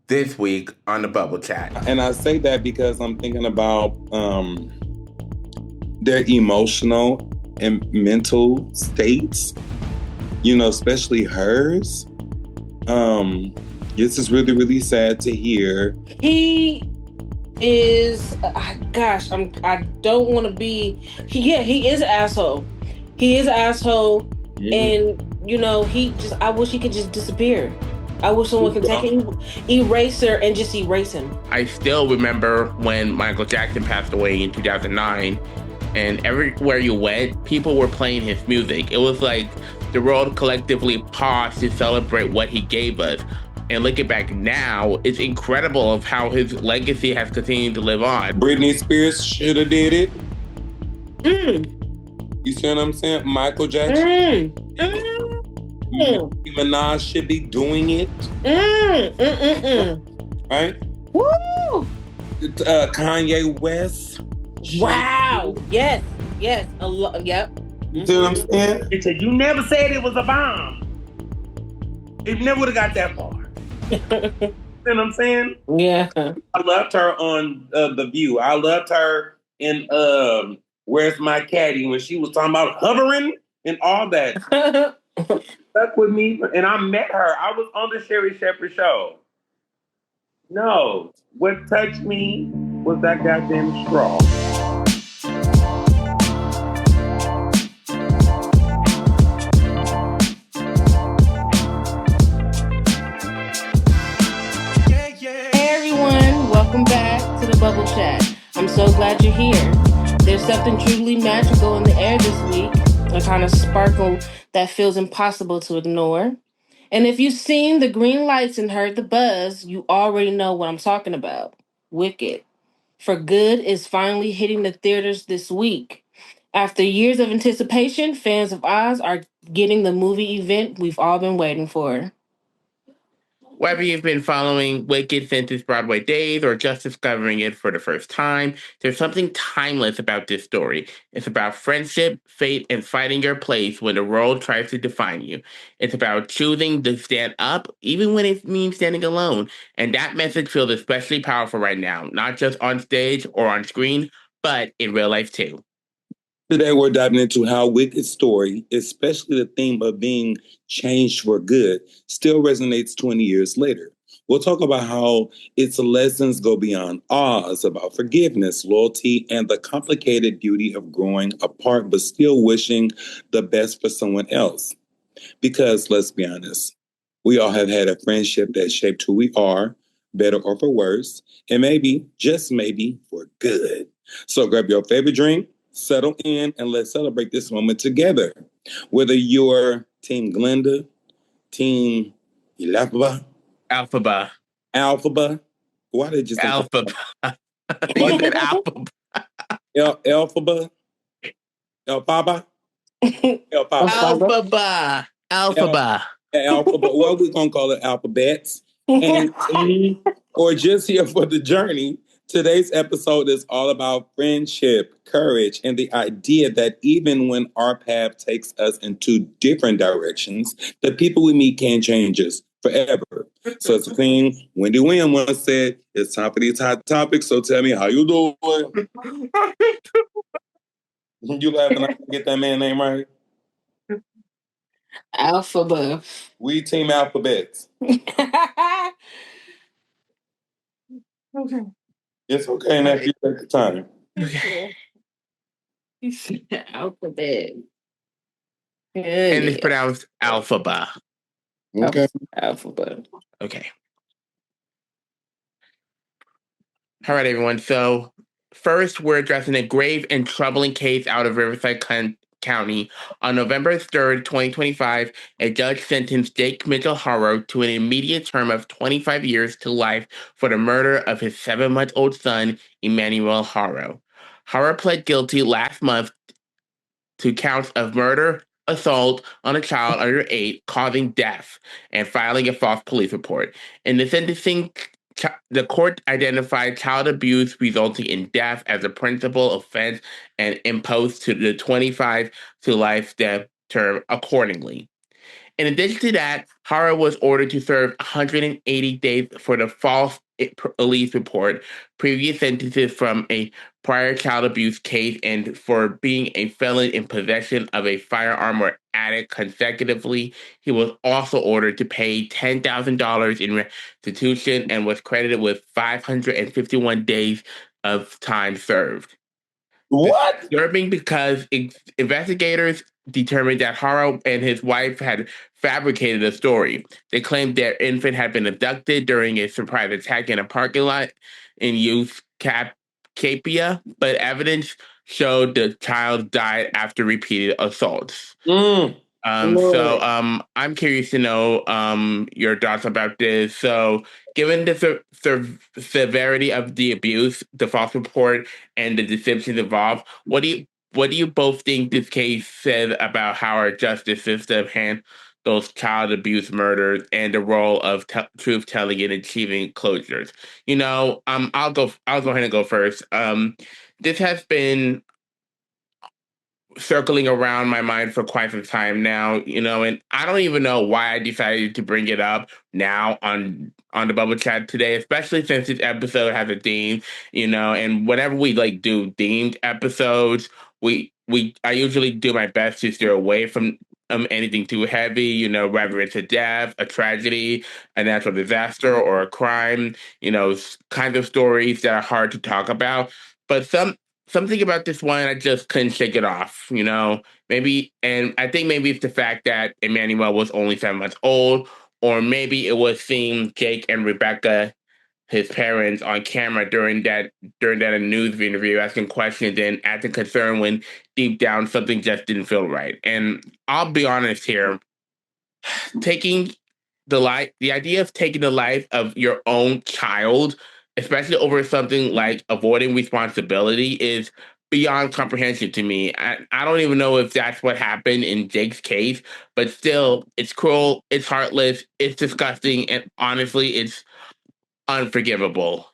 this week on the Bubble Chat. And I say that because I'm thinking about their emotional and mental states, especially hers. This is really, really sad to hear. He is, I don't want to be, he is an asshole. He is an asshole. And, I wish he could just disappear. I wish someone could take an eraser and just erase him. I still remember when Michael Jackson passed away in 2009, and everywhere you went, people were playing his music. It was like the world collectively paused to celebrate what he gave us. And looking back now, it's incredible of how his legacy has continued to live on. Britney Spears should have did it. You see what I'm saying? Michael Jackson. Nicki Minaj should be doing it. Right? Woo! Kanye West. Wow. Yes. Yep. You see what I'm saying? He said, you never said it was a bomb. It never would have got that far. You know what I'm saying? Yeah. I loved her on The View. I loved her in Where's My Caddy when she was talking about hovering and all that. Stuck with me, and I met her. I was on the Sherry Shepherd show. No, what touched me was that goddamn straw. Welcome back to the Bubble Chat. I'm so glad you're here. There's something truly magical in the air this week, a kind of sparkle that feels impossible to ignore. And if you've seen the green lights and heard the buzz, you already know what I'm talking about. Wicked. For Good is finally hitting the theaters this week. After years of anticipation, fans of Oz are getting the movie event we've all been waiting for. Whether you've been following Wicked since its Broadway days or just discovering it for the first time, there's something timeless about this story. It's about friendship, fate, and fighting your place when the world tries to define you. It's about choosing to stand up, even when it means standing alone. And that message feels especially powerful right now, not just on stage or on screen, but in real life too. Today, we're diving into how Wicked's story, especially the theme of being changed for good, still resonates 20 years later. We'll talk about how its lessons go beyond Oz, about forgiveness, loyalty, and the complicated beauty of growing apart but still wishing the best for someone else. Because, let's be honest, we all have had a friendship that shaped who we are, better or for worse, and maybe, just maybe, for good. So grab your favorite drink, settle in, and let's celebrate this moment together. Whether you're Team Glenda, Team Elphaba. Why did you say Alphaba? You said Alphaba. Elphaba? Elphaba? Alphaba. Alphaba. What we gonna call it? Alphabets. And or just here for the journey. Today's episode is all about friendship, courage, and the idea that even when our path takes us in two different directions, the people we meet can change us forever. So as Queen Wendy Williams once said, it's time for these hot topics, so tell me how you doing. You laughing? I can get that man name right? Alphaba. We Team Alphabets. Okay. It's okay, and if you take the time. Okay. You said alphabet. And it's pronounced Alphaba. Okay. Alphabet. Okay. All right, everyone. So first, we're addressing a grave and troubling case out of Riverside County. On November 3rd, 2025, a judge sentenced Jake Mitchell Harrow to an immediate term of 25 years to life for the murder of his 7-month-old son, Emmanuel Harrow. Harrow pled guilty last month to counts of murder, assault on a child under 8, causing death, and filing a false police report. In the sentencing, the court identified child abuse resulting in death as a principal offense and imposed to the 25 to life death term accordingly. In addition to that, Hara was ordered to serve 180 days for the false police report, previous sentences from a prior child abuse case, and for being a felon in possession of a firearm or addict consecutively. He was also ordered to pay $10,000 in restitution and was credited with 551 days of time served. What? Disturbing because investigators determined that Haro and his wife had fabricated a story. They claimed their infant had been abducted during a surprise attack in a parking lot in Capia, but evidence showed the child died after repeated assaults. I'm curious to know your thoughts about this. So, given the severity of the abuse, the false report, and the deceptions involved, what do you both think this case says about how our justice system handles child abuse murders and the role of truth telling in achieving closures? I'll go ahead and go first. This has been circling around my mind for quite some time now, and I don't even know why I decided to bring it up now on the bubble chat today, especially since this episode has a theme, and whenever we like do themed episodes, I usually do my best to steer away from anything too heavy, whether it's a death, a tragedy, a natural disaster, or a crime, kinds of stories that are hard to talk about. But something about this one, I just couldn't shake it off, maybe. And I think maybe it's the fact that Emmanuel was only 7 months old, or maybe it was seeing Jake and Rebecca, his parents, on camera during that news interview, asking questions and acting concerned when deep down something just didn't feel right. And I'll be honest here, taking the idea of taking the life of your own child, especially over something like avoiding responsibility, is beyond comprehension to me. I don't even know if that's what happened in Jake's case, but still, it's cruel, it's heartless, it's disgusting, and honestly, it's unforgivable.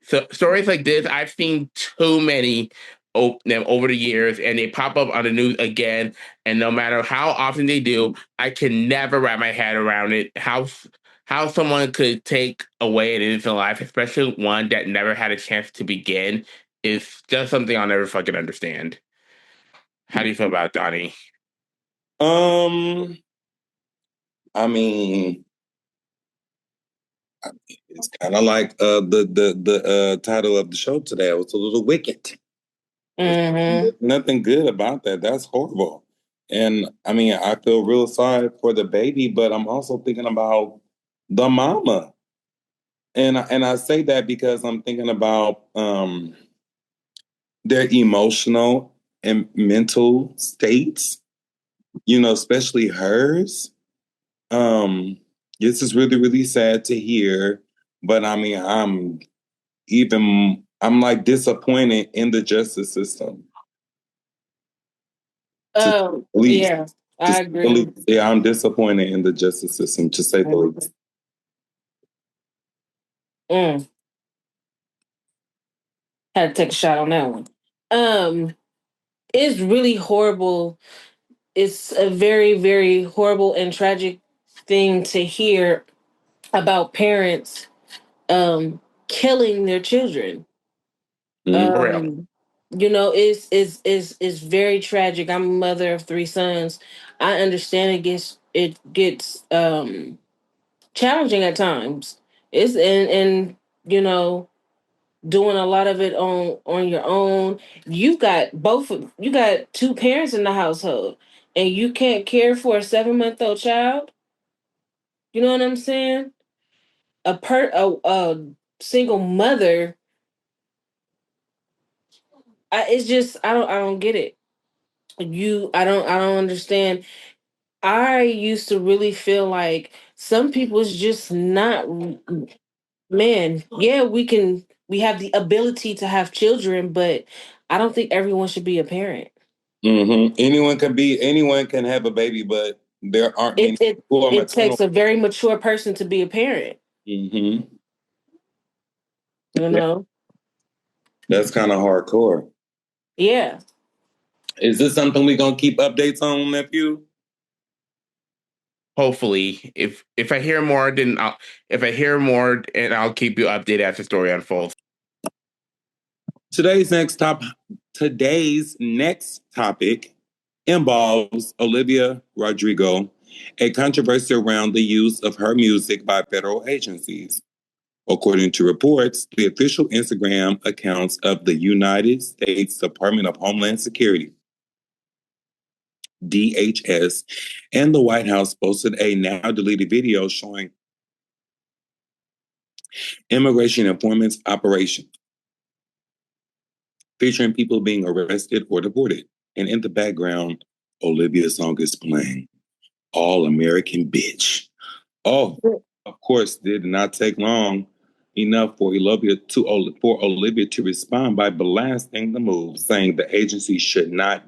So stories like this, I've seen too many them over the years, and they pop up on the news again. And no matter how often they do, I can never wrap my head around it. How someone could take away an innocent life, especially one that never had a chance to begin, is just something I'll never fucking understand. How do you feel about it, Donnie? I mean, it's kind of like the title of the show today. It was a little wicked. Mm-hmm. Nothing good about that. That's horrible. And I mean, I feel real sorry for the baby, but I'm also thinking about the mama. And I say that because I'm thinking about their emotional and mental states, especially hers. This is really, really sad to hear, but I mean, I'm like disappointed in the justice system. Yeah, I agree. Yeah, I'm disappointed in the justice system, to say the least. Had to take a shot on that one. It's really horrible. It's a very, very horrible and tragic thing to hear about parents killing their children. For real. It's very tragic. I'm a mother of 3 sons. I understand it gets challenging at times. It's and doing a lot of it on your own. You got two parents in the household, and you can't care for a 7-month-old child. You know what I'm saying? A single mother. It's just I don't get it. I don't understand. I used to really feel like some people's just not, man. Yeah, we have the ability to have children, but I don't think everyone should be a parent. Mm-hmm. Anyone can have a baby, but there aren't many who are It maternal. takes a very mature person to be a parent. Mm-hmm. You know? That's kind of hardcore. Yeah. Is this something we're gonna keep updates on, nephew? Hopefully, if I hear more, then I'll keep you updated as the story unfolds. Today's next topic involves Olivia Rodrigo, a controversy around the use of her music by federal agencies. According to reports, the official Instagram accounts of the United States Department of Homeland Security, DHS, and the White House posted a now deleted video showing immigration informants operation, featuring people being arrested or deported. And in the background, Olivia's song is playing, All American Bitch. Oh, of course, did not take long enough for Olivia to respond by blasting the move, saying the agency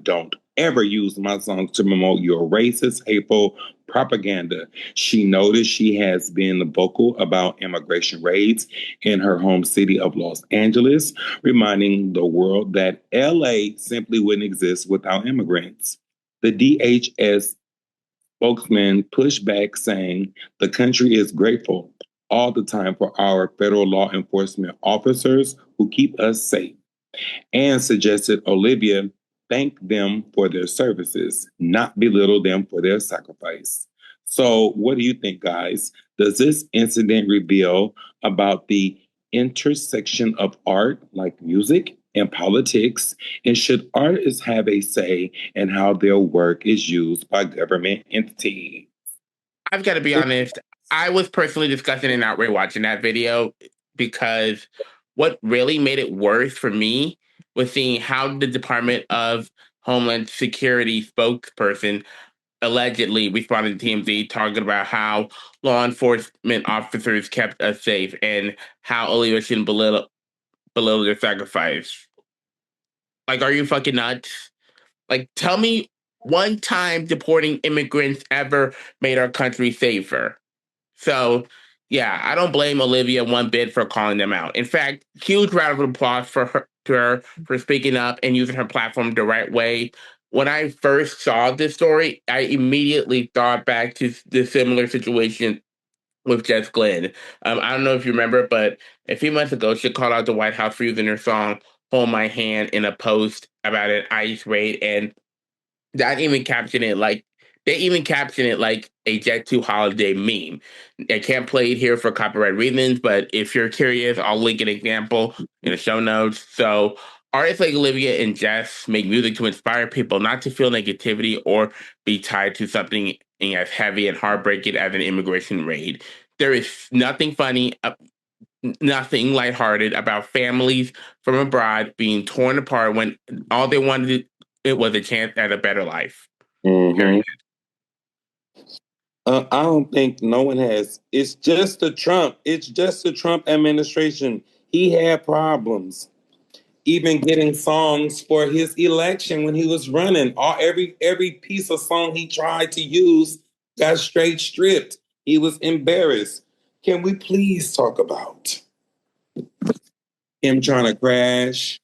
don't ever use my songs to promote your racist, hateful propaganda. She noted she has been vocal about immigration raids in her home city of Los Angeles, reminding the world that LA simply wouldn't exist without immigrants. The DHS spokesman pushed back, saying the country is grateful all the time for our federal law enforcement officers who keep us safe, and suggested Olivia thank them for their services, not belittle them for their sacrifice. So, what do you think, guys? Does this incident reveal about the intersection of art, like music, and politics? And should artists have a say in how their work is used by government entities? I've got to be honest. I was personally disgusted and outraged watching that video because what really made it worse for me was seeing how the Department of Homeland Security spokesperson allegedly responded to TMZ talking about how law enforcement officers kept us safe and how Olivia shouldn't belittle their sacrifice. Like, are you fucking nuts? Like, tell me one time deporting immigrants ever made our country safer. So, yeah, I don't blame Olivia one bit for calling them out. In fact, huge round of applause to her for speaking up and using her platform the right way. When I first saw this story, I immediately thought back to the similar situation with Jess Glynn. I don't know if you remember, but a few months ago, she called out the White House for using her song "Hold My Hand" in a post about an ICE raid, and that even captioned it like they even captioned it like a Jet 2 holiday meme. I can't play it here for copyright reasons, but if you're curious, I'll link an example in the show notes. So artists like Olivia and Jess make music to inspire people not to feel negativity or be tied to something as heavy and heartbreaking as an immigration raid. There is nothing funny, nothing lighthearted about families from abroad being torn apart when all they wanted it was a chance at a better life. Mm-hmm. I don't think no one has. It's just the Trump. It's just the Trump administration. He had problems even getting songs for his election when he was running. Every piece of song he tried to use got straight stripped. He was embarrassed. Can we please talk about him trying to crash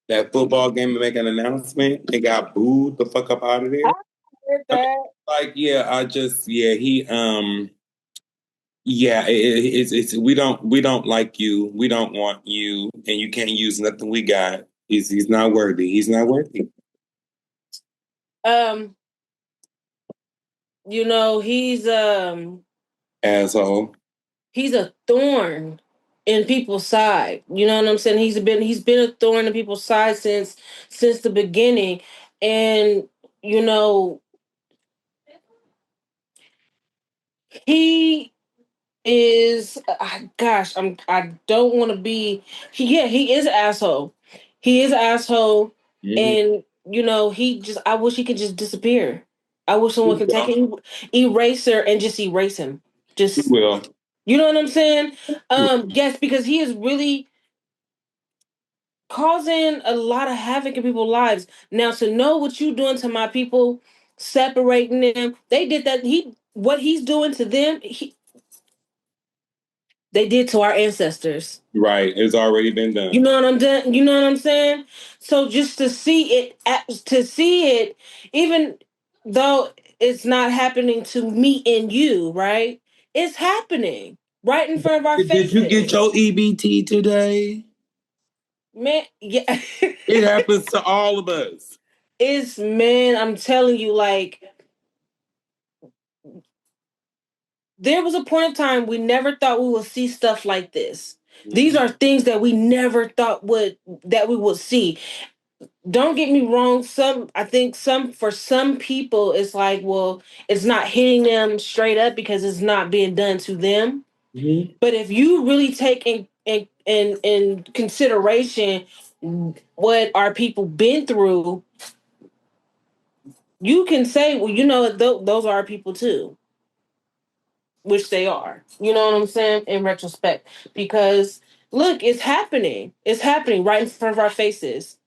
that football game and make an announcement? They got booed the fuck up out of there. It's we don't like you. We don't want you, and you can't use nothing we got. He's not worthy. He's not worthy. He's asshole. He's a thorn in people's side. You know what I'm saying? He's been a thorn in people's side since the beginning. And he is I don't want to be he is an asshole. He is an asshole. Mm-hmm. And I wish he could just disappear. I wish someone could take him, erase her, and just erase him. Just will. You know what I'm saying? Yes, because he is really causing a lot of havoc in people's lives. Now, to know what you're doing to my people, separating them, they did that. What he's doing to them, they did to our ancestors. Right, it's already been done. You know what I'm doing? You know what I'm saying? So just to see it, even though it's not happening to me and you, right? It's happening right in front of our faces. Did you get your EBT today? Man, yeah. It happens to all of us. Man, I'm telling you, like, there was a point in time we never thought we would see stuff like this. Mm-hmm. These are things that we never thought we would see. Don't get me wrong. I think for some people, it's like, well, it's not hitting them straight up because it's not being done to them. Mm-hmm. But if you really take in consideration what our people been through, you can say, well, those are our people too, which they are. You know what I'm saying? In retrospect, because look, it's happening. It's happening right in front of our faces.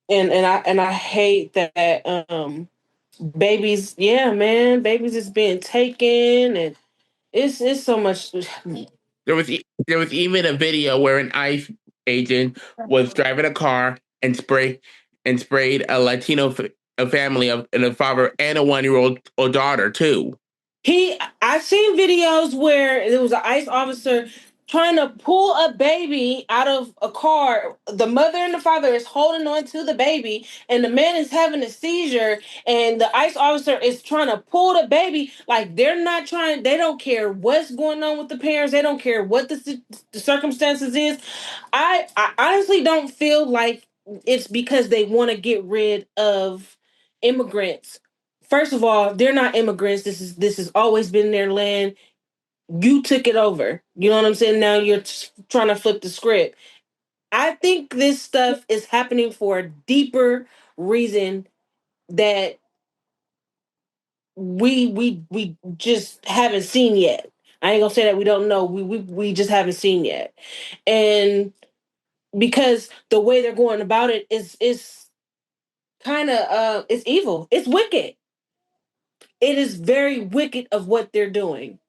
And I hate that babies, yeah, man, babies is being taken, and it's so much. There was even a video where an ICE agent was driving a car and sprayed a Latino a family of and a father and a 1-year-old daughter too. I've seen videos where there was an ICE officer trying to pull a baby out of a car. The mother and the father is holding on to the baby, and the man is having a seizure, and the ICE officer is trying to pull the baby. Like, they don't care what's going on with the parents. They don't care what the circumstances is. I honestly don't feel like it's because they want to get rid of immigrants. First of all, they're not immigrants. This has always been their land. You took it over. You know what I'm saying? Now you're trying to flip the script. I think this stuff is happening for a deeper reason that we just haven't seen yet. I ain't gonna say that we don't know. We just haven't seen yet. And because the way they're going about it is kind of it's evil. It's wicked. It is very wicked of what they're doing.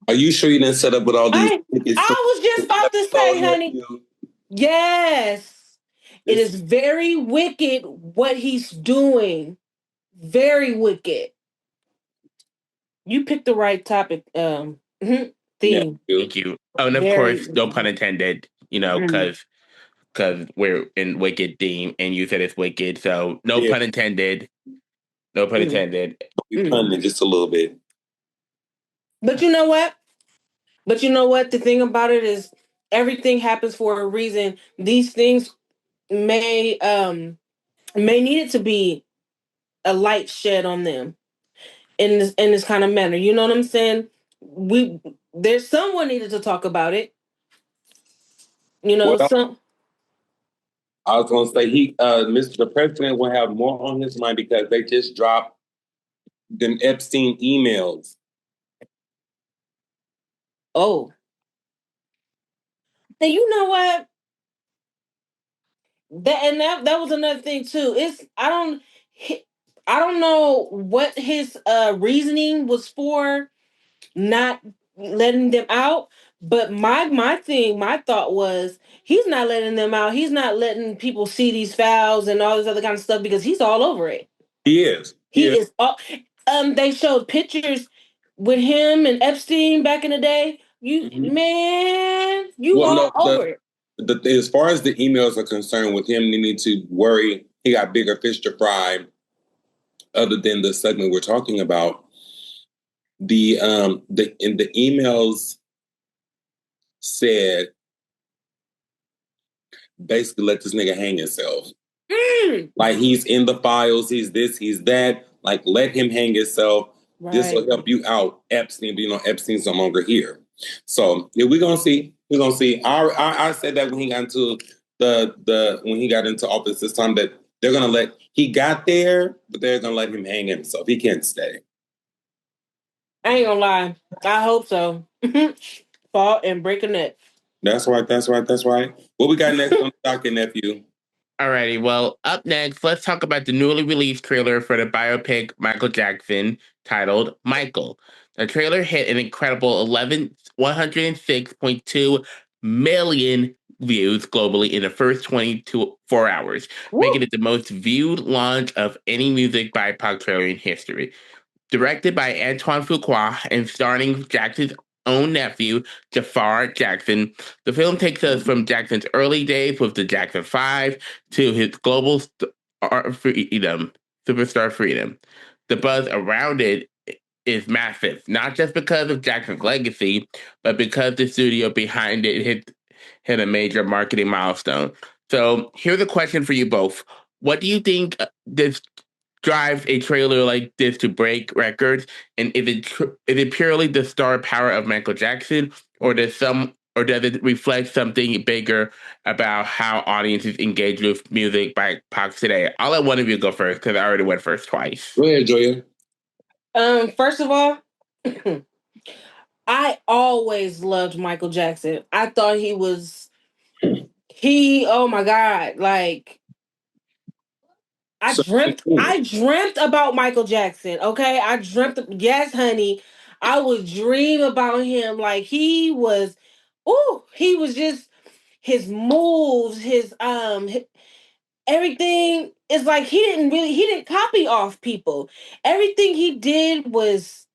Are you sure you didn't set up with all these? I was just about to say, honey. Yes. It is very wicked what he's doing. Very wicked. You picked the right topic. Theme. Thank you. Oh, and of course, no pun intended. You know, because we're in wicked theme, and you said it's wicked, so no pun intended. No pun intended. We punning just a little bit. But you know what? The thing about it is everything happens for a reason. These things may need it to be a light shed on them in this kind of manner. You know what I'm saying? There's someone needed to talk about it. You know, I was gonna say the president will have more on his mind because they just dropped them Epstein emails. Oh. And you know what? That was another thing too. I don't know what his reasoning was for not letting them out, but my thought was he's not letting them out. He's not letting people see these files and all this other kind of stuff because he's all over it. He is. He is all. They showed pictures with him and Epstein back in the day. Man, you all over it. As far as the emails are concerned, with him needing to worry, he got bigger fish to fry. Other than the segment we're talking about, the emails said basically let this nigga hang himself. Like, he's in the files, he's this, he's that. Like, let him hang himself. Right. This will help you out, Epstein. But you know, Epstein's no longer here. So yeah, we're gonna see. We're gonna see. I said that when he got into when he got into office this time, that they're gonna he got there, but they're gonna let him hang himself. He can't stay. I ain't gonna lie. I hope so. Fall and break a neck. That's right. What we got next on the docket, nephew? Alrighty, well, up next, let's talk about the newly released trailer for the biopic Michael Jackson titled Michael. The trailer hit an incredible 106.2 million views globally in the first 24 hours, making it the most viewed launch of any music BIPOC trailer in history. Directed by Antoine Fuqua and starring Jackson's own nephew, Jafar Jackson, the film takes us from Jackson's early days with the Jackson 5 to his global superstar freedom. The buzz around it is massive, not just because of Jackson's legacy, but because the studio behind it hit a major marketing milestone. So here's a question for you both. What do you think this drives a trailer like this to break records? And is it purely the star power of Michael Jackson, or does it reflect something bigger about how audiences engage with music by Pac today? I'll let one of you go first because I already went first twice. Go ahead, Joya. First of all, I always loved Michael Jackson. I thought oh my God, like I dreamt about Michael Jackson. Okay. Yes, honey. I would dream about him. Like he was just his moves, everything is like he didn't copy off people. Everything he did was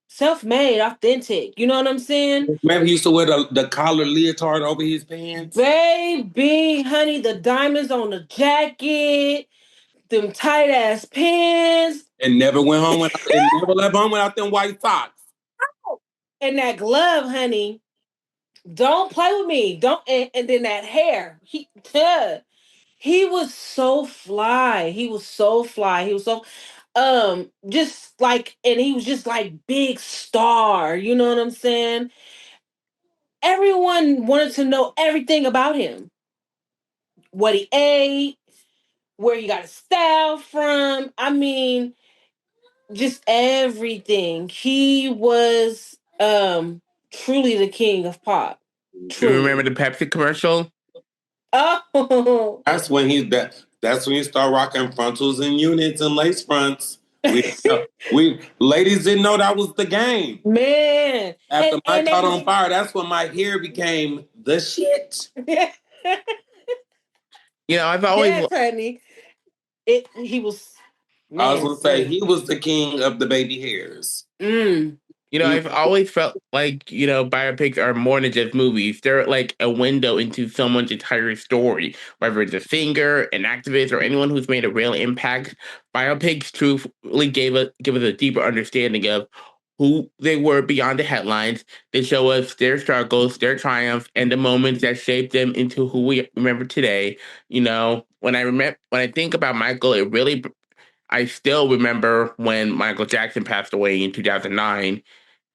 self-made, authentic. You know what I'm saying? Remember he used to wear the collar leotard over his pants? Baby, honey, the diamonds on the jacket, them tight ass pants. And never went home and never left home without them white socks. And that glove, honey. Don't play with me. Don't and then that hair. He was so fly. He was so fly. He was so just like, and he was just like big star. You know what I'm saying? Everyone wanted to know everything about him. What he ate, where he got his style from. I mean, just everything. He was truly the king of pop. Do you remember the Pepsi commercial? Oh, that's when he started rocking frontals and units and lace fronts. We ladies didn't know that was the game. Man. After I caught on fire, that's when my hair became the shit. I've always honey. He was. Man, I was gonna say he was the king of the baby hairs. I've always felt like, biopics are more than just movies. They're like a window into someone's entire story, whether it's a singer, an activist, or anyone who's made a real impact. Biopics truly give us a deeper understanding of who they were beyond the headlines. They show us their struggles, their triumphs, and the moments that shaped them into who we remember today. When I think about Michael, I still remember when Michael Jackson passed away in 2009,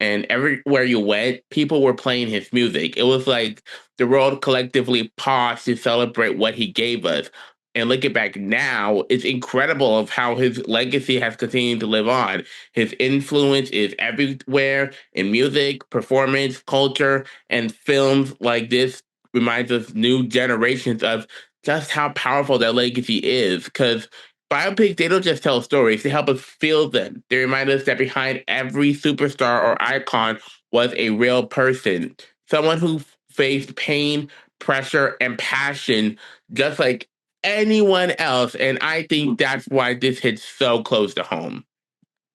and everywhere you went, people were playing his music. It was like the world collectively paused to celebrate what he gave us. And looking back now, it's incredible of how his legacy has continued to live on. His influence is everywhere in music, performance, culture, and films like this reminds us new generations of just how powerful that legacy is. Because biopics, they don't just tell stories, they help us feel them. They remind us that behind every superstar or icon was a real person, someone who faced pain, pressure, and passion just like anyone else. And I think that's why this hits so close to home.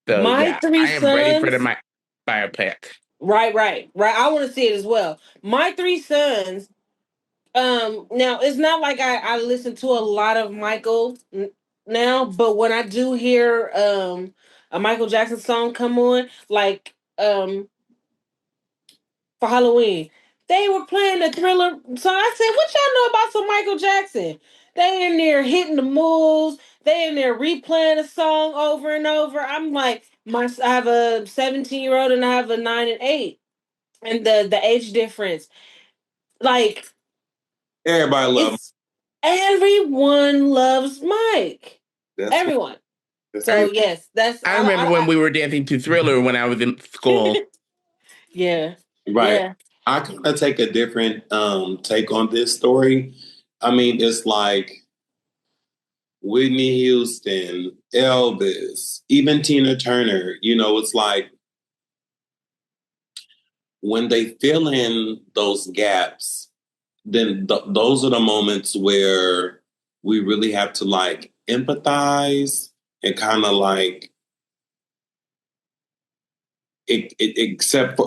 So, I am ready for my biopic. Right. I want to see it as well. My Three Sons. Now it's not like I listen to a lot of Michael now, but when I do hear a Michael Jackson song come on, like for Halloween, they were playing the Thriller song. I said, "What y'all know about some Michael Jackson?" They in there hitting the moves. They in there replaying the song over and over. I'm like, I have a 17-year-old and I have a 9 and 8, and the age difference, like. Everybody loves. Everyone loves Mike. Everyone. Yes, that's. I remember when we were dancing to Thriller when I was in school. Yeah. Right. Yeah. I kind of take a different take on this story. I mean, it's like Whitney Houston, Elvis, even Tina Turner. It's like when they fill in those gaps, then those are the moments where we really have to like empathize and kind of like accept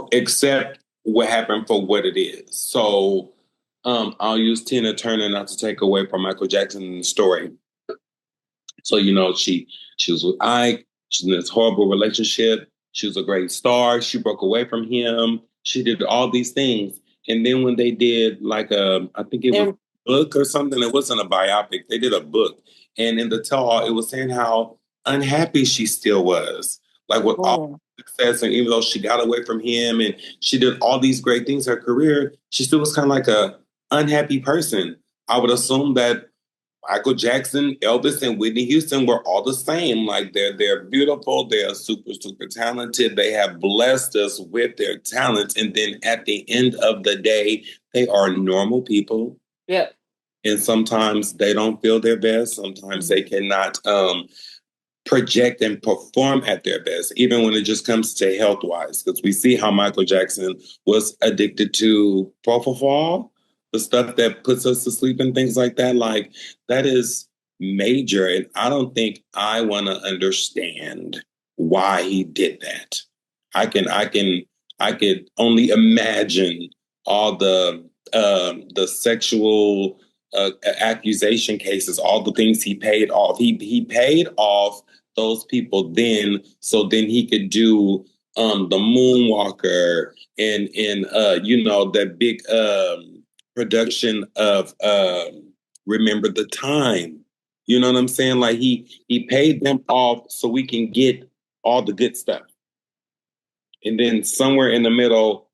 what happened for what it is. So I'll use Tina Turner not to take away from Michael Jackson in the story. So, you know, she was with Ike. She's in this horrible relationship. She was a great star. She broke away from him. She did all these things. And then when they did like I think it was a book or something, it wasn't a biopic. They did a book. And in the tell-all, it was saying how unhappy she still was. Like with all success, and even though she got away from him and she did all these great things in her career, she still was kind of like a unhappy person. I would assume that Michael Jackson, Elvis, and Whitney Houston were all the same. Like they're beautiful, they're super, super talented. They have blessed us with their talents. And then at the end of the day, they are normal people. Yep. And sometimes they don't feel their best. Sometimes they cannot project and perform at their best, even when it just comes to health-wise. Because we see how Michael Jackson was addicted to propofol, the stuff that puts us to sleep and things like that. Like, that is major. And I don't think I want to understand why he did that. I could only imagine all the sexual accusation cases, all the things he paid off. He paid off those people then, so then he could do the Moonwalker and you know, that big production of Remember the Time. You know what I'm saying? Like he paid them off so we can get all the good stuff. And then somewhere in the middle,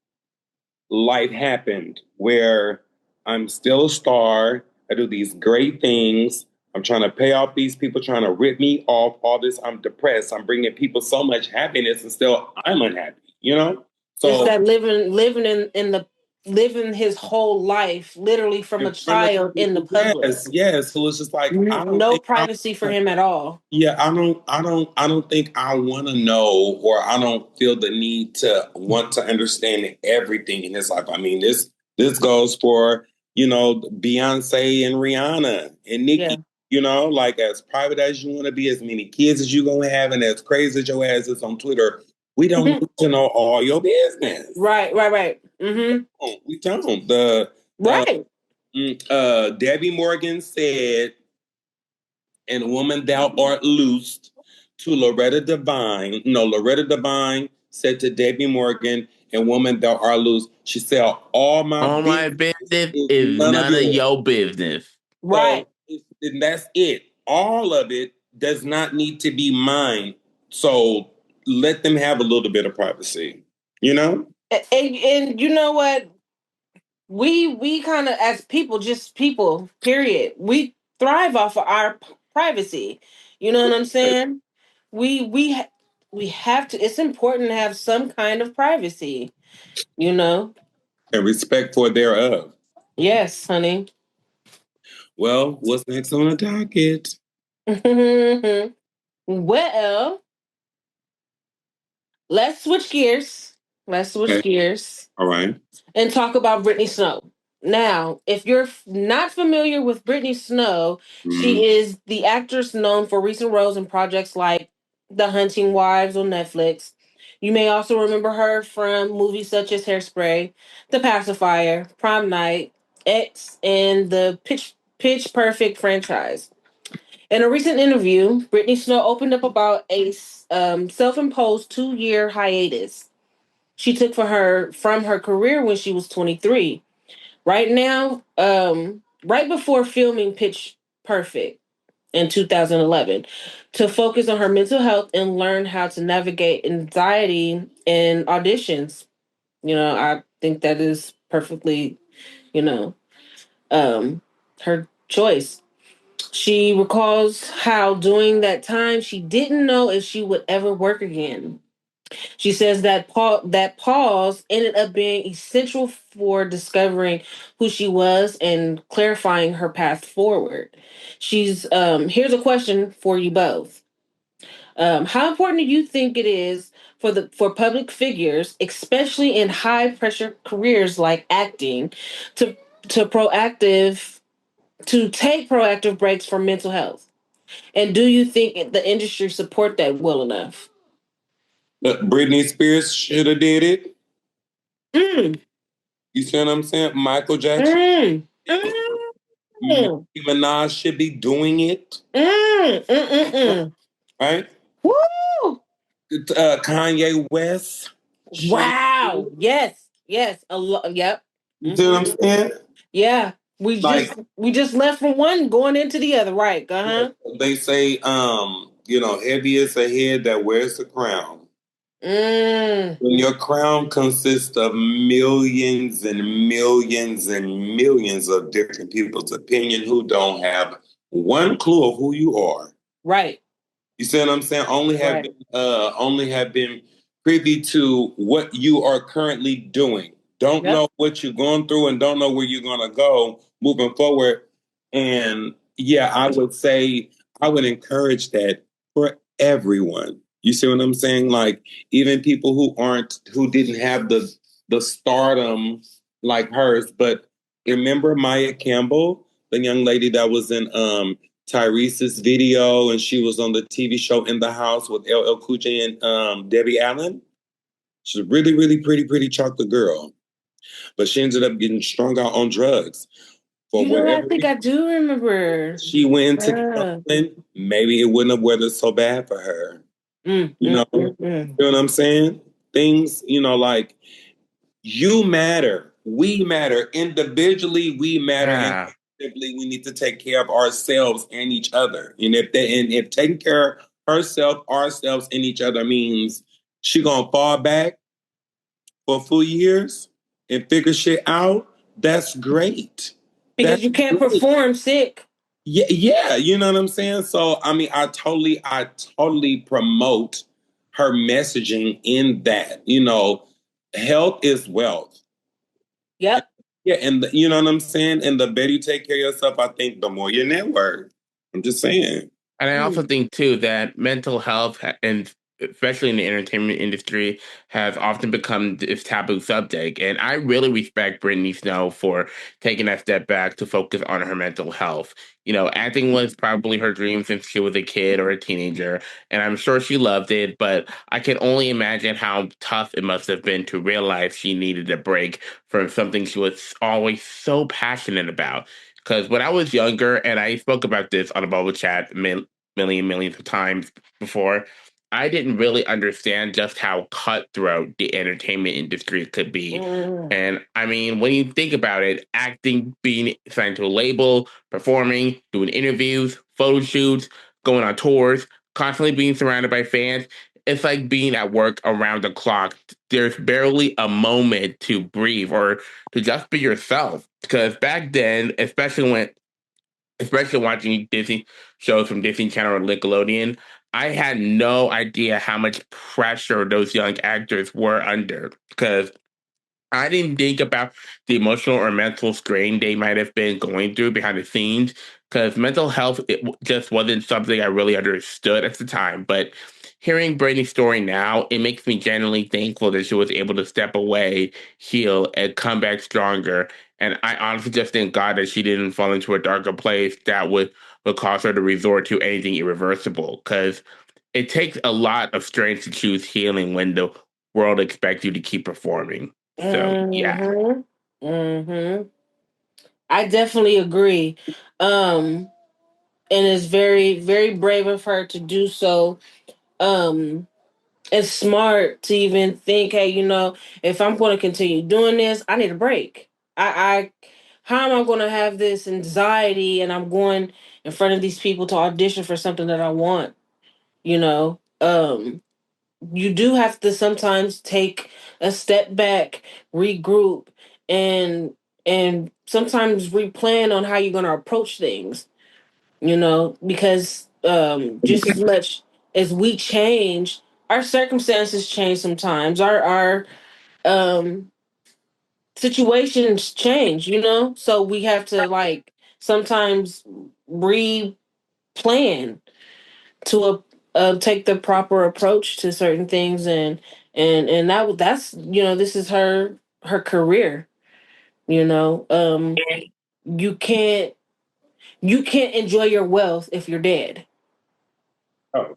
life happened where I'm still a star. I do these great things. I'm trying to pay off these people, trying to rip me off all this. I'm depressed. I'm bringing people so much happiness, and still I'm unhappy. You know, so it's that living his whole life, literally from a child in the public. Yes. So it's just like no privacy for him at all. Yeah, I don't think I want to know, or I don't feel the need to want to understand everything in his life. I mean, this goes for, you know, Beyonce and Rihanna and Nicki. Yeah. You know, like, as private as you want to be, as many kids as you're gonna have, and as crazy as your ass is on Twitter, we don't need to know all your business. Right. Mm-hmm. We don't. Debbie Morgan said, "And woman, thou art loosed," to Loretta Devine. No, Loretta Devine said to Debbie Morgan, "And woman, thou art loosed." She said, all my business is none of your business. Right. So, and that's it. All of it does not need to be mine. So let them have a little bit of privacy, you know? And you know what? We kind of, as people, just people, period, we thrive off of our privacy. You know what I'm saying? We have to, it's important to have some kind of privacy, you know? And respect for thereof. Yes, honey. Well, what's next on the docket? Well, let's switch gears. All right. And talk about Brittany Snow. Now, if you're not familiar with Brittany Snow, she is the actress known for recent roles in projects like The Hunting Wives on Netflix. You may also remember her from movies such as Hairspray, The Pacifier, Prom Night, X, and the Pitch Perfect franchise. In a recent interview, Brittany Snow opened up about a self-imposed 2-year hiatus she took from her career when she was 23. Right now, right before filming Pitch Perfect in 2011, to focus on her mental health and learn how to navigate anxiety in auditions. You know, I think that is perfectly, you know, her choice. She recalls how during that time she didn't know if she would ever work again. She says that pause ended up being essential for discovering who she was and clarifying her path forward. She's here's a question for you both. How important do you think it is for public figures, especially in high pressure careers like acting, to to take proactive breaks for mental health? And do you think the industry support that well enough? Britney Spears should have did it. Mm. You see what I'm saying? Michael Jackson. Mm. Nicki Minaj should be doing it. Right? Woo! Kanye West. Wow. Yes. Yes. A lot. Yep. You see what I'm saying? Yeah. Like, We just left from one going into the other, right? Uh-huh. they say, heavy is the head that wears the crown. When your crown consists of millions and millions and millions of different people's opinion who don't have one clue of who you are. Right. You see what I'm saying? Only have been privy to what you are currently doing. Don't know what you're going through and don't know where you're gonna go moving forward. And yeah, I would say I would encourage that for everyone. You see what I'm saying? Like even people who didn't have the stardom like hers, but remember Maya Campbell, the young lady that was in Tyrese's video, and she was on the TV show In the House with LL Cool J and Debbie Allen. She's a really, really pretty chocolate girl, but she ended up getting strung out on drugs. I think I do remember. She went into counseling, maybe it wouldn't have weathered so bad for her. You know what I'm saying? Things, like you matter, we matter individually, we matter. Yeah. We need to take care of ourselves and each other. And if taking care of herself, ourselves, and each other means she gonna fall back for a few years and figure shit out, that's great. Because you can't perform sick. Yeah, you know what I'm saying? So I mean, I totally promote her messaging in that, health is wealth. Yep. Yeah, and you know what I'm saying? And the better you take care of yourself, I think the more your network. I'm just saying. And I also think too that mental health and especially in the entertainment industry has often become this taboo subject. And I really respect Brittany Snow for taking that step back to focus on her mental health. Acting was probably her dream since she was a kid or a teenager, and I'm sure she loved it, but I can only imagine how tough it must have been to realize she needed a break from something she was always so passionate about. Because when I was younger, and I spoke about this on a bubble chat millions of times before, I didn't really understand just how cutthroat the entertainment industry could be. And I mean, when you think about it, acting, being signed to a label, performing, doing interviews, photo shoots, going on tours, constantly being surrounded by fans, it's like being at work around the clock. There's barely a moment to breathe or to just be yourself. Because back then, especially watching Disney shows from Disney Channel or Nickelodeon, I had no idea how much pressure those young actors were under because I didn't think about the emotional or mental strain they might have been going through behind the scenes because mental health just wasn't something I really understood at the time. But hearing Brittany's story now, it makes me genuinely thankful that she was able to step away, heal, and come back stronger. And I honestly just thank God that she didn't fall into a darker place that would cause her to resort to anything irreversible. Because it takes a lot of strength to choose healing when the world expects you to keep performing. So yeah. I definitely agree. And it's very, very brave of her to do so. It's smart to even think, hey, if I'm going to continue doing this, I need a break. I how am I going to have this anxiety and I'm going in front of these people to audition for something that I want? You do have to sometimes take a step back, regroup, and sometimes replan on how you're going to approach things. Because just as much as we change, our circumstances change sometimes. Our situations change. So we have to sometimes replan to take the proper approach to certain things, and that's this is her career. You know, you can't enjoy your wealth if you're dead. Oh.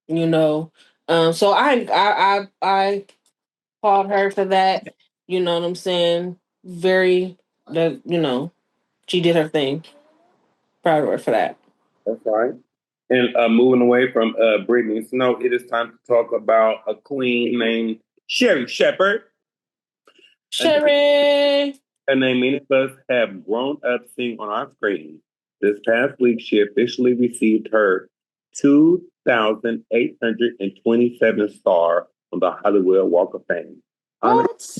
You know, so I applaud her for that. You know what I'm saying? Very that she did her thing. Proud of her for that. That's right. And moving away from Brittany Snow, it is time to talk about a queen named Sherry Shepherd. Sherry! Her name many of us have grown up seeing on our screen. This past week, she officially received her 2,827 star on the Hollywood Walk of Fame. What?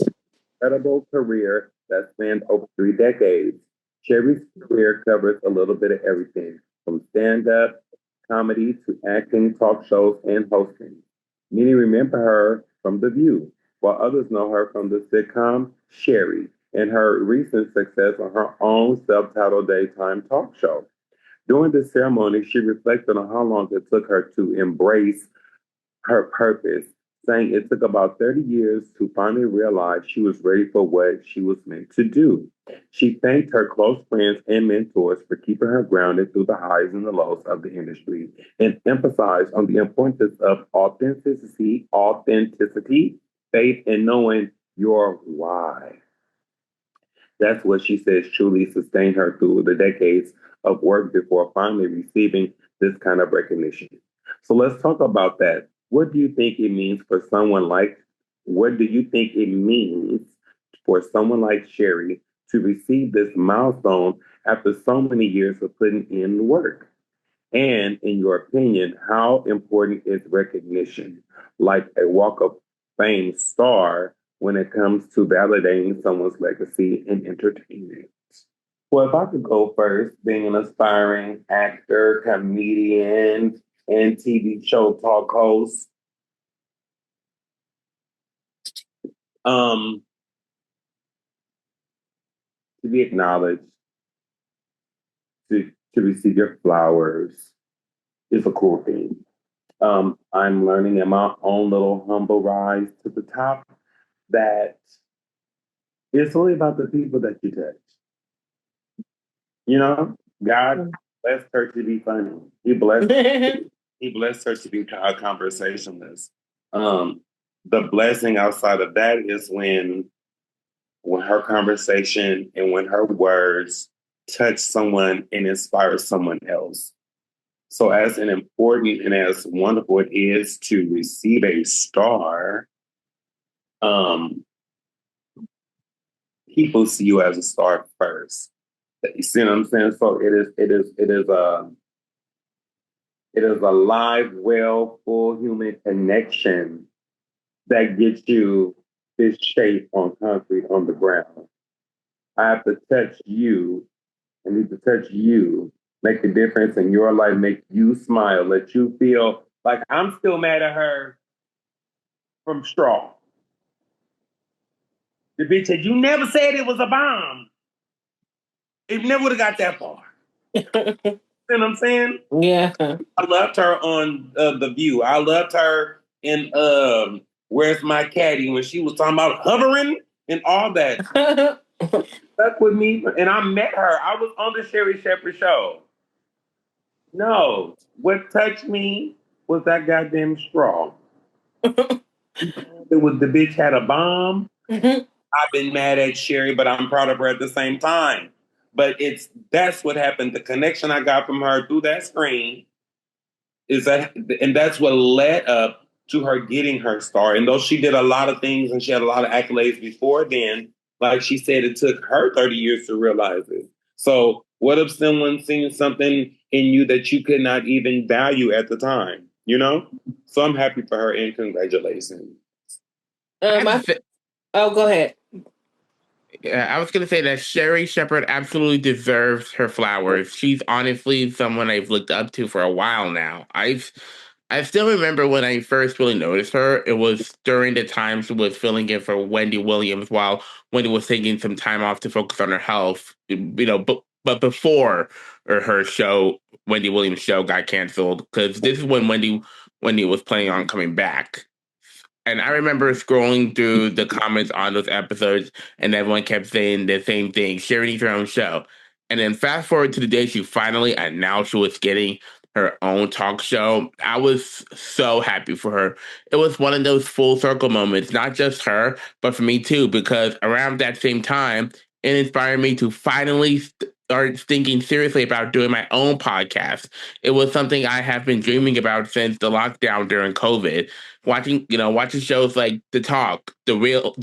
Incredible career that spanned over 3 decades. Sherry's career covers a little bit of everything, from stand-up, comedy to acting, talk shows, and hosting. Many remember her from The View, while others know her from the sitcom Sherry and her recent success on her own self-titled daytime talk show. During the ceremony, she reflected on how long it took her to embrace her purpose, saying it took about 30 years to finally realize she was ready for what she was meant to do. She thanked her close friends and mentors for keeping her grounded through the highs and the lows of the industry and emphasized on the importance of authenticity, faith, and knowing your why. That's what she says truly sustained her through the decades of work before finally receiving this kind of recognition. So let's talk about that. What do you think it means for someone like, what do you think it means for someone like Sherry to receive this milestone after so many years of putting in the work? And in your opinion, how important is recognition, like a Walk of Fame star, when it comes to validating someone's legacy in entertainment? Well, if I could go first, being an aspiring actor, comedian, and TV show talk host, um, to be acknowledged, to receive your flowers is a cool thing. I'm learning in my own little humble rise to the top that it's only about the people that you touch. You know, God blessed her to be funny. He blessed her to be a conversationalist. The blessing outside of that is when her conversation and when her words touch someone and inspire someone else. So as an important and as wonderful it is to receive a star, people see you as a star first. You see what I'm saying? So it is a live, well, full human connection that gets you this shape on concrete on the ground. I have to touch you. I need to touch you, make a difference in your life, make you smile, let you feel like I'm still mad at her from Straw. The bitch said, you never said it was a bomb. It never would have got that far. You know what I'm saying? Yeah. I loved her on The View. I loved her in Where's My Caddy when she was talking about hovering and all that. Stuck with me. And I met her. I was on the Sherry Shepherd show. No, what touched me was that goddamn straw. It was the bitch had a bomb. I've been mad at Sherry, but I'm proud of her at the same time. But that's what happened. The connection I got from her through that screen is that, and that's what led up to her getting her star. And though she did a lot of things and she had a lot of accolades before then, like she said, it took her 30 years to realize it. So what if someone seen something in you that you could not even value at the time, you know? So I'm happy for her and congratulations. Go ahead. I was going to say that Sherry Shepherd absolutely deserves her flowers. She's honestly someone I've looked up to for a while now. I still remember when I first really noticed her. It was during the time she was filling in for Wendy Williams while Wendy was taking some time off to focus on her health. But before her show, Wendy Williams' show got canceled because this is when Wendy was planning on coming back. And I remember scrolling through the comments on those episodes, and everyone kept saying the same thing: Sherry needs her own show. And then fast forward to the day she finally announced she was getting her own talk show. I was so happy for her. It was one of those full circle moments, not just her, but for me too, because around that same time, it inspired me to finally start thinking seriously about doing my own podcast. It was something I have been dreaming about since the lockdown during COVID. Watching shows like The Talk, The Real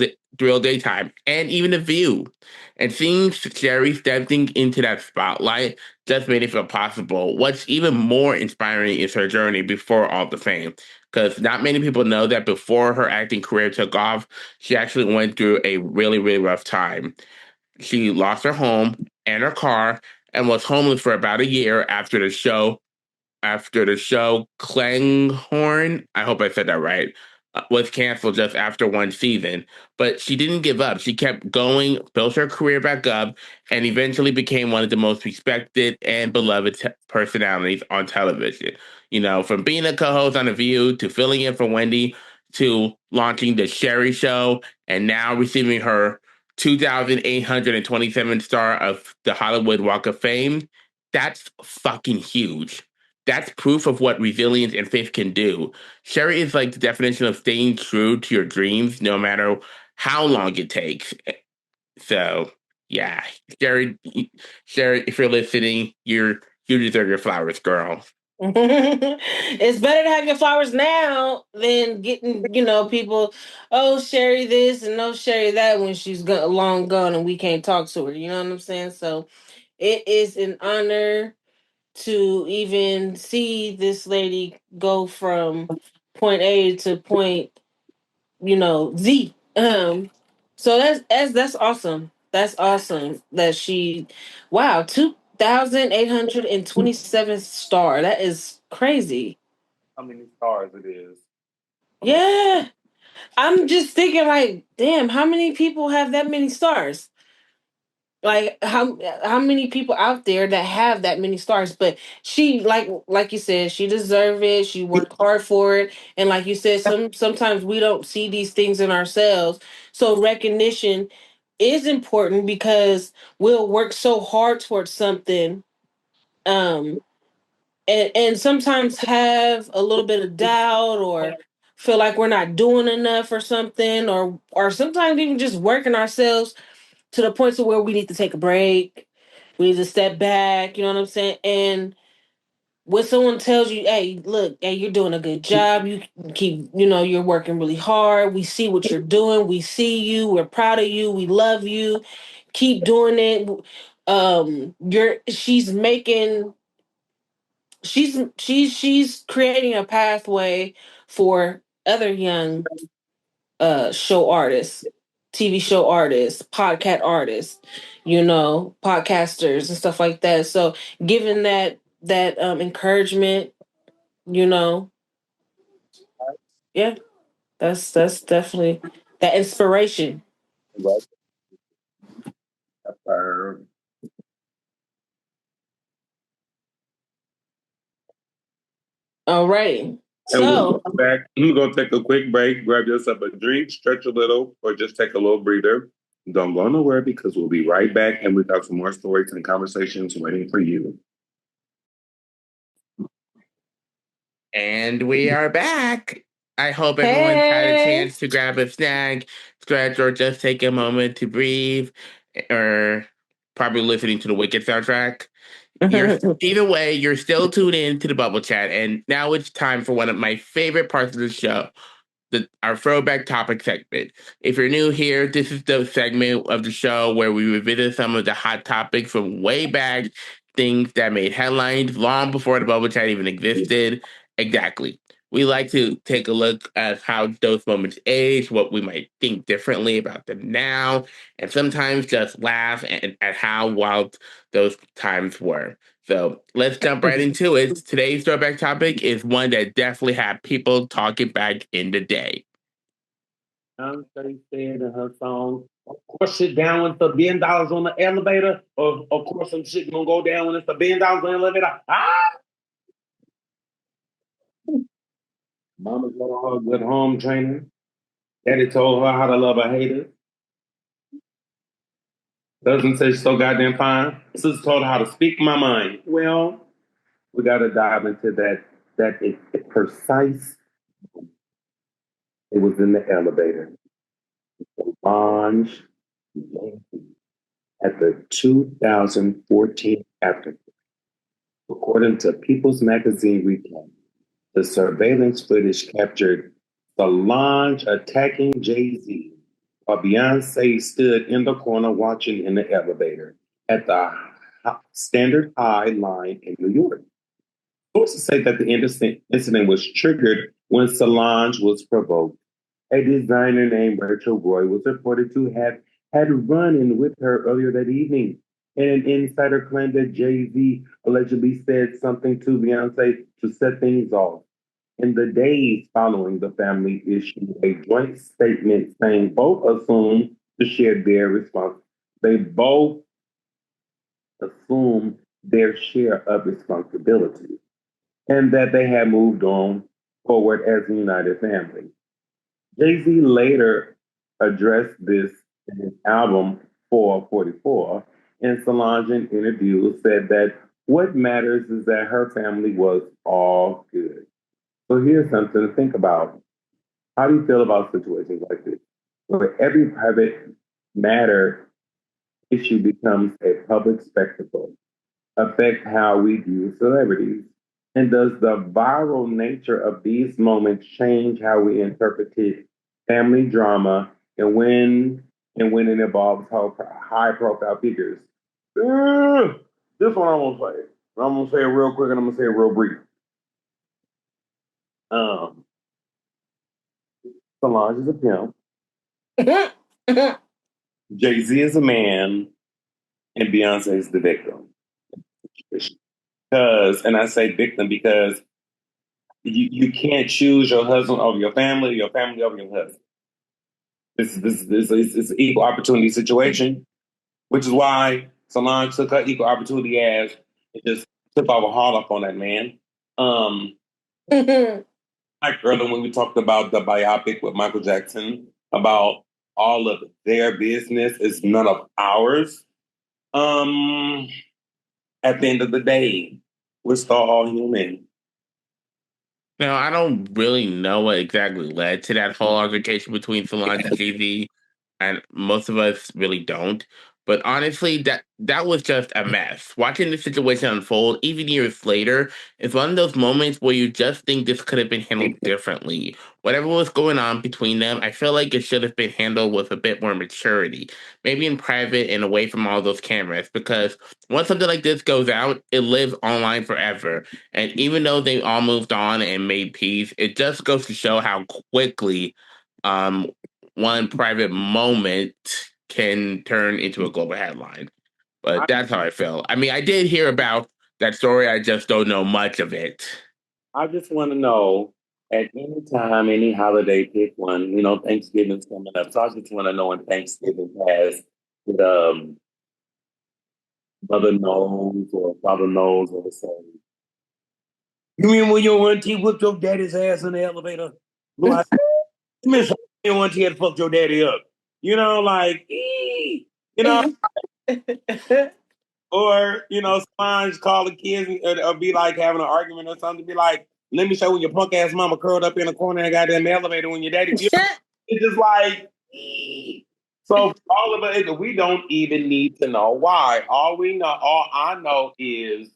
Daytime, and even The View, and seeing Sherry stepping into that spotlight just made it feel possible. What's even more inspiring is her journey before all the fame, because not many people know that before her acting career took off, she actually went through a really, really rough time. She lost her home and her car and was homeless for about a year after the show Klanghorn, I hope I said that right, was canceled just after one season. But she didn't give up. She kept going, built her career back up, and eventually became one of the most respected and beloved personalities on television. From being a co-host on The View to filling in for Wendy to launching the Sherry Show and now receiving her 2,827 star of the Hollywood Walk of Fame. That's fucking huge. That's proof of what resilience and faith can do. Sherry is like the definition of staying true to your dreams, no matter how long it takes. So, yeah, Sherry, Sherry, if you're listening, you deserve your flowers, girl. It's better to have your flowers now than getting, people, oh, Sherry this and no Sherry that when she's long gone and we can't talk to her. You know what I'm saying? So it is an honor to even see this lady go from point A to point, Z. So that's awesome. That's awesome that wow, 2,827 star. That is crazy. How many stars it is? Yeah. I'm just thinking like, damn, how many people have that many stars? Like how many people out there that have that many stars? But she like you said, she deserved it. She worked hard for it, and like you said, sometimes we don't see these things in ourselves. So recognition is important because we'll work so hard towards something, um, and sometimes have a little bit of doubt or feel like we're not doing enough or something, or sometimes even just working ourselves to the point to where we need to take a break. We need to step back. You know what I'm saying? And when someone tells you, "Hey, look, hey, you're doing a good job. You keep, you're working really hard. We see what you're doing. We see you. We're proud of you. We love you. Keep doing it." She's making, she's creating a pathway for other young show artists, TV show artists, podcast artists, podcasters and stuff like that. So given that encouragement, you know, yeah, that's definitely that inspiration. Right. All right. And we'll So come back. We're going to take a quick break, grab yourself a drink, stretch a little, or just take a little breather. Don't go nowhere because we'll be right back and we've got some more stories and conversations waiting for you. And we are back. I hope everyone's had a chance to grab a snack, stretch, or just take a moment to breathe, or probably listening to the Wicked soundtrack. Either way, you're still tuned in to the Bubble Chat, and now it's time for one of my favorite parts of the show, our throwback topic segment. If you're new here, this is the segment of the show where we revisit some of the hot topics from way back, things that made headlines long before the Bubble Chat even existed. Exactly. We like to take a look at how those moments age, what we might think differently about them now, and sometimes just laugh at how wild those times were. So let's jump right into it. Today's throwback topic is one that definitely had people talking back in the day. Beyonce said in her song, of course shit down when it's $1 billion on the elevator, or of course some shit gonna go down when it's $1 billion on the elevator. Mama's got on her good home training. Daddy told her how to love a hater. Doesn't say she's so goddamn fine. Sister told her how to speak my mind. Well, we got to dive into that precise. It was in the elevator. Launch at the 2014 after. According to People's Magazine recap, the surveillance footage captured Solange attacking Jay-Z while Beyonce stood in the corner watching in the elevator at the Standard High line in New York. Sources say that the incident was triggered when Solange was provoked. A designer named Rachel Roy was reported to have had run-in with her earlier that evening. And an insider claimed that Jay-Z allegedly said something to Beyonce to set things off. In the days following, the family issued a joint statement saying both assumed to share their response. They both assumed their share of responsibility and that they had moved on forward as a united family. Jay-Z later addressed this in his album 444, and Solange in interviews said that what matters is that her family was all good. So here's something to think about. How do you feel about situations like this? Where every private matter issue becomes a public spectacle, affect how we view celebrities? And does the viral nature of these moments change how we interpret family drama and when it involves high profile figures? This one I'm gonna say. I'm gonna say it real quick and I'm gonna say it real brief. Um, Solange is a pimp. Jay-Z is a man, and Beyonce is the victim. And I say victim because you can't choose your husband over your family or your family over your husband. It's an equal opportunity situation, which is why Solange took her equal opportunity as and just took off a hard up on that man. Like earlier when we talked about the biopic with Michael Jackson about all of their business is none of ours. At the end of the day, we're still all human. Now, I don't really know what exactly led to that whole altercation between Solange and Jay-Z, and most of us really don't. But honestly, that was just a mess. Watching the situation unfold, even years later, is one of those moments where you just think this could have been handled differently. Whatever was going on between them, I feel like it should have been handled with a bit more maturity, maybe in private and away from all those cameras. Because once something like this goes out, it lives online forever. And even though they all moved on and made peace, it just goes to show how quickly um, one private moment can turn into a global headline. But that's how I felt. I mean, I did hear about that story. I just don't know much of it. I just want to know at any time, any holiday, pick one. You know, Thanksgiving's coming up. So I just want to know when Thanksgiving has with mother knows or father knows or the same. You mean when your auntie whipped your daddy's ass in the elevator? Like, you mean your auntie had fucked your daddy up? You know, like, you know, or, sometimes call the kids or be like having an argument or something, be like, let me show when your punk ass mama curled up in a corner and got in the elevator when your daddy. It's just like, so all of it, we don't even need to know why. All I know is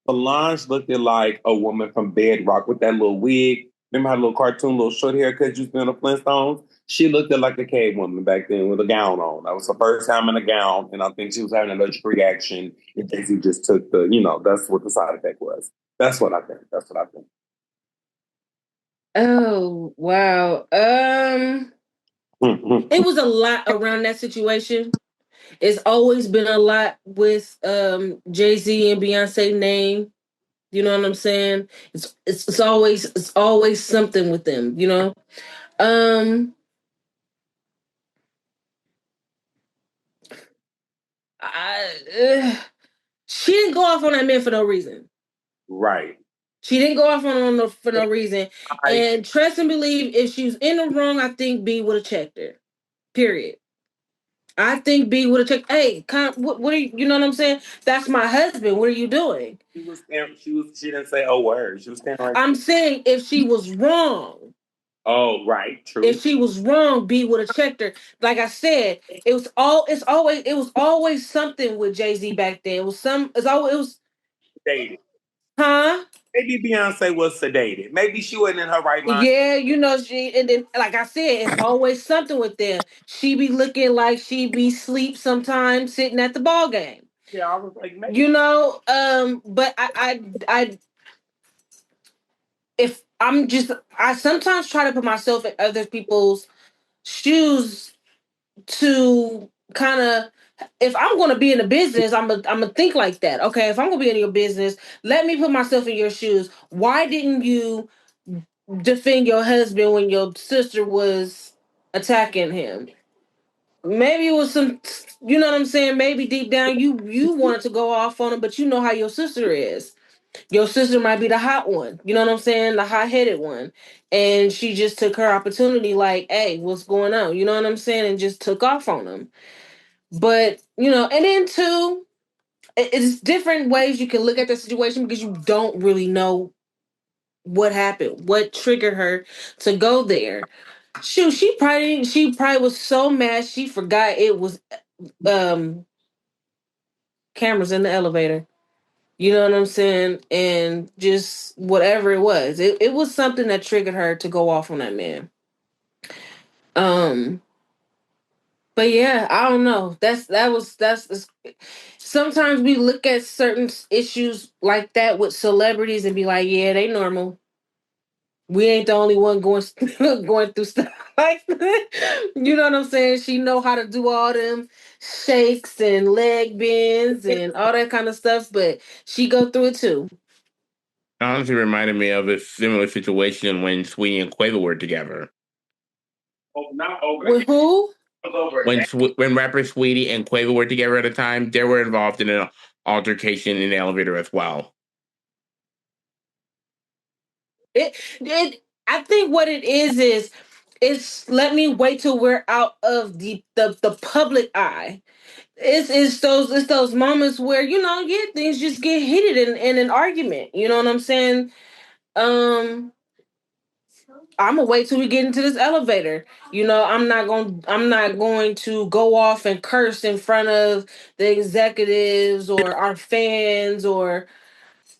Solange looked like a woman from Bedrock with that little wig. Remember how little cartoon, little short haircut used to be on the Flintstones? She looked like a cave woman back then with a gown on. That was her first time in a gown, and I think she was having an allergic reaction. And Jay-Z just took that's what the side effect was. That's what I think. That's what I think. Oh, wow. It was a lot around that situation. It's always been a lot with Jay-Z and Beyonce name. You know what I'm saying? It's always something with them, you know? Um I, she didn't go off on that man for no reason. Right. She didn't go off on him for no reason. And trust and believe, if she was in the wrong, I think B would have checked her. Period. I think B would have checked. Hey, what are you know what I'm saying? That's my husband. What are you doing? She didn't say a word. She was standing right. I'm saying if she was wrong. Oh, right, true. If she was wrong, B would have checked her. Like I said, it was always something with Jay-Z back then. It was dated. Huh? Maybe Beyonce was sedated. Maybe she wasn't in her right mind. Yeah, and then like I said, it's always something with them. She be looking like she be asleep sometimes sitting at the ball game. Yeah, I was like, maybe. But I sometimes try to put myself in other people's shoes to kind of, if I'm going to be in a business, I'm gonna think like that. Okay, if I'm going to be in your business, let me put myself in your shoes. Why didn't you defend your husband when your sister was attacking him? Maybe it was some, you know what I'm saying? Maybe deep down you wanted to go off on him, but you know how your sister is. Your sister might be the hot one, you know what I'm saying? The hot-headed one. And she just took her opportunity like, hey, what's going on? You know what I'm saying? And just took off on him. But, and then too, it's different ways you can look at the situation because you don't really know what happened, what triggered her to go there. Shoot, she probably was so mad she forgot it was cameras in the elevator. You know what I'm saying? And just whatever it was. It was something that triggered her to go off on that man. But yeah, I don't know. That's sometimes we look at certain issues like that with celebrities and be like, yeah, they normal. We ain't the only one going through stuff like that. You know what I'm saying? She know how to do all them shakes and leg bends and all that kind of stuff, but she go through it too. It honestly reminded me of a similar situation when Sweetie and Quavo were together. Oh, not over. With who? When rapper Sweetie and Quavo were together at a time, they were involved in an altercation in the elevator as well. I think what it is it's let me wait till we're out of the public eye. It's those moments where things just get heated in an argument. You know what I'm saying? I'm gonna wait till we get into this elevator. I'm not going to go off and curse in front of the executives or our fans or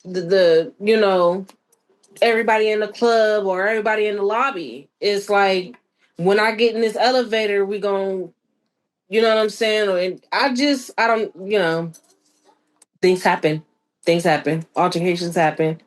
the everybody in the club or everybody in the lobby. It's like when I get in this elevator, we gon' you know what I'm saying? I don't, things happen. Altercations happen.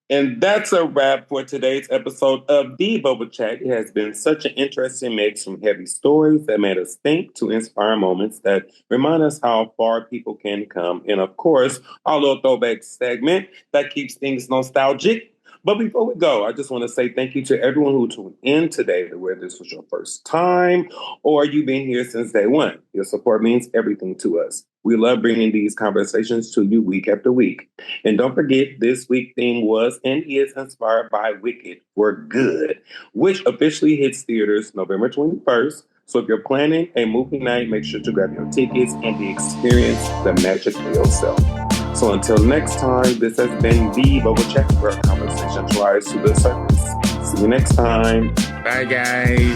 And that's a wrap for today's episode of The Bubble Chat. It has been such an interesting mix from heavy stories that made us think to inspire moments that remind us how far people can come. And of course, our little throwback segment that keeps things nostalgic. But before we go, I just want to say thank you to everyone who tuned in today, whether this was your first time or you've been here since day one. Your support means everything to us. We love bringing these conversations to you week after week. And don't forget, this week's theme was and is inspired by Wicked for Good, which officially hits theaters November 21st. So if you're planning a movie night, make sure to grab your tickets and experience the magic for yourself. So until next time, this has been The Bubble Chat, where conversations rise to the surface. See you next time. Bye, guys.